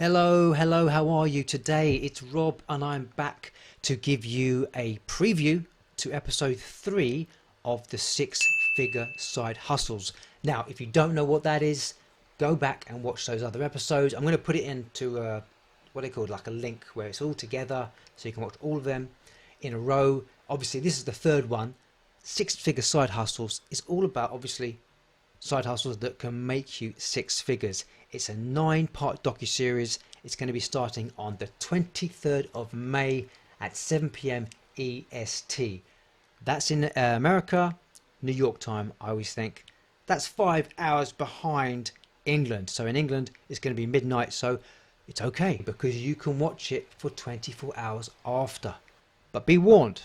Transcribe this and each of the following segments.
Hello, how are you today? It's Rob and I'm back to give you a preview to episode 3 of the Figure Side Hustles. Now, if you don't know what that is, go back and watch those other episodes. I'm going to put it into what they call like a link where it's all together so you can watch all of them in a row. Obviously, this is the third one. Figure Side Hustles is all about, obviously, side hustles that can make you six figures. It's a 9-part docuseries. It's going to be starting on the 23rd of May at 7 p.m. EST. That's in America, New York time, I always think. That's 5 hours behind England. So in England, it's going to be midnight. So it's okay because you can watch it for 24 hours after. But be warned,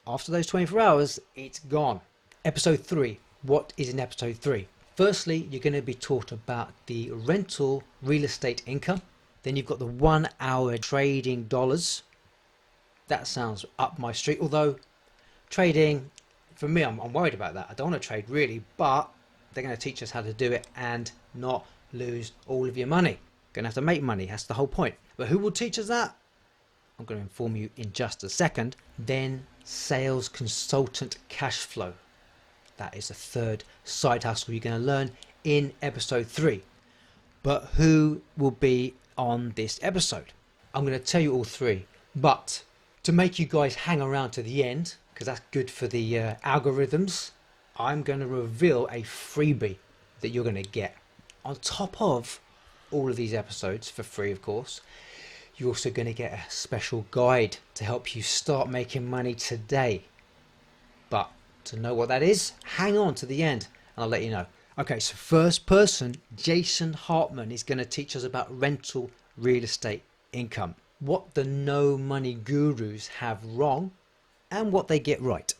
after those 24 hours, it's gone. Episode 3. What is in episode 3? Firstly, you're going to be taught about the rental real estate income. Then you've got the 1 hour trading dollars. That sounds up my street. Although trading, for me, I'm worried about that. I don't want to trade really, but they're going to teach us how to do it and not lose all of your money. Going to have to make money. That's the whole point. But who will teach us that? I'm going to inform you in just a second. Then sales consultant cash flow. That is the third side hustle you're going to learn in episode 3. But who will be on this episode? I'm going to tell you all 3. But to make you guys hang around to the end, because that's good for the algorithms, I'm going to reveal a freebie that you're going to get. On top of all of these episodes, for free of course, you're also going to get a special guide to help you start making money today. But to know what that is, hang on to the end and I'll let you know. Okay, so first person, Jason Hartman, is going to teach us about rental real estate income, what the no money gurus have wrong and what they get right.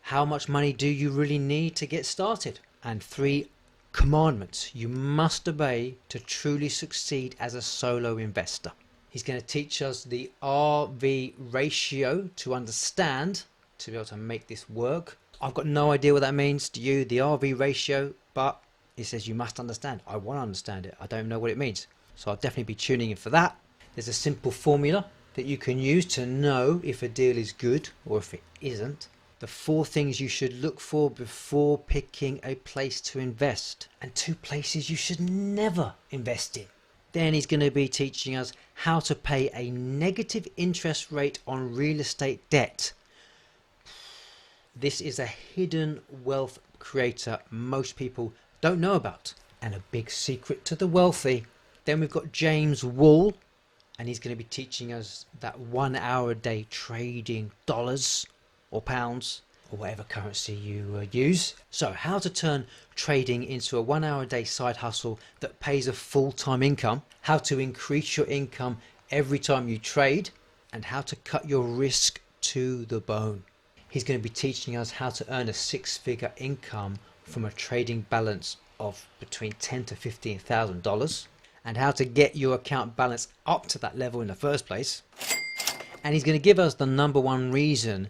How much money do you really need to get started? And 3 commandments you must obey to truly succeed as a solo investor. He's going to teach us the RV ratio to understand, to be able to make this work. I've got no idea what that means to you, the RV ratio, but it says you must understand. I want to understand it. I don't know what it means. So I'll definitely be tuning in for that. There's a simple formula that you can use to know if a deal is good or if it isn't. The 4 things you should look for before picking a place to invest, and 2 places you should never invest in. Then he's going to be teaching us how to pay a negative interest rate on real estate debt. This is a hidden wealth creator most people don't know about, and a big secret to the wealthy. Then we've got James Wall, and he's going to be teaching us that 1 hour a day trading dollars or pounds or whatever currency you use. So how to turn trading into a 1 hour a day side hustle that pays a full-time income, how to increase your income every time you trade, and how to cut your risk to the bone. He's going to be teaching us how to earn a 6-figure income from a trading balance of between $10,000 to $15,000 and how to get your account balance up to that level in the first place. And he's going to give us the number 1 reason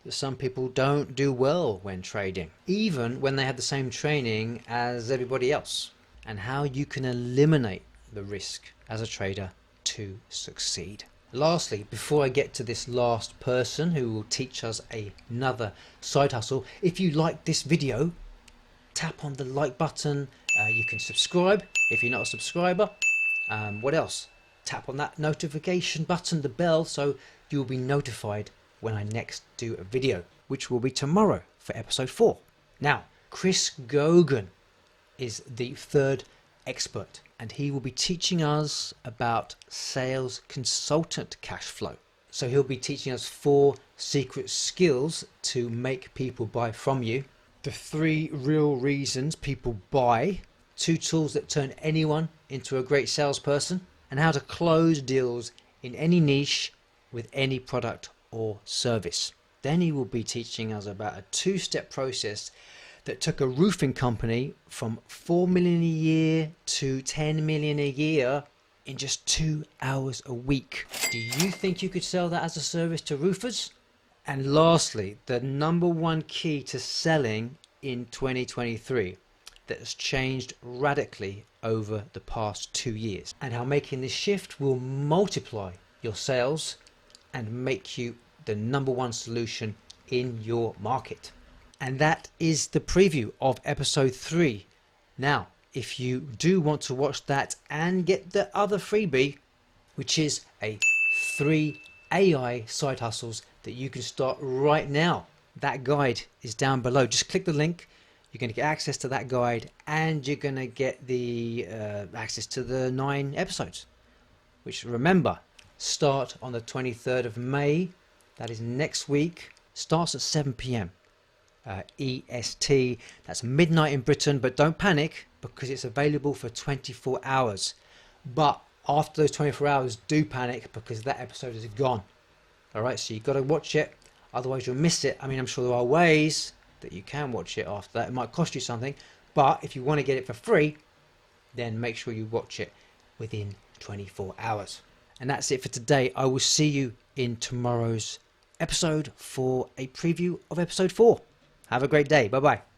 that some people don't do well when trading, even when they have the same training as everybody else, and how you can eliminate the risk as a trader to succeed. Lastly, before I get to this last person who will teach us another side hustle, if you like this video, tap on the like button. You can subscribe if you're not a subscriber. What else? Tap on that notification button, the bell, so you'll be notified when I next do a video, which will be tomorrow for episode 4. Now, Chris Goegan is the 3rd expert, and he will be teaching us about sales consultant cash flow. So he'll be teaching us 4 secret skills to make people buy from you, the 3 real reasons people buy, 2 tools that turn anyone into a great salesperson, and how to close deals in any niche with any product or service. Then he will be teaching us about a 2-step process that took a roofing company from $4 million a year to $10 million a year in just 2 hours a week. Do you think you could sell that as a service to roofers? And lastly, the number 1 key to selling in 2023. that has changed radically over the past 2 years, and how making this shift will multiply your sales and make you the number one solution in your market. And that is the preview of episode 3. Now, if you do want to watch that and get the other freebie, which is a 3 AI side hustles that you can start right now, that guide is down below. Just click the link. You're going to get access to that guide, and you're going to get the access to the 9 episodes, which, remember, start on the 23rd of May. That is next week. Starts at 7 p.m. EST. That's midnight in Britain, but don't panic because it's available for 24 hours. But after those 24 hours, do panic because that episode is gone. All right, so you've got to watch it, otherwise you'll miss it. I mean, I'm sure there are ways that you can watch it after that. It might cost you something, but if you want to get it for free, then make sure you watch it within 24 hours. And that's it for today. I will see you in tomorrow's episode for a preview of episode 4. Have a great day. Bye bye.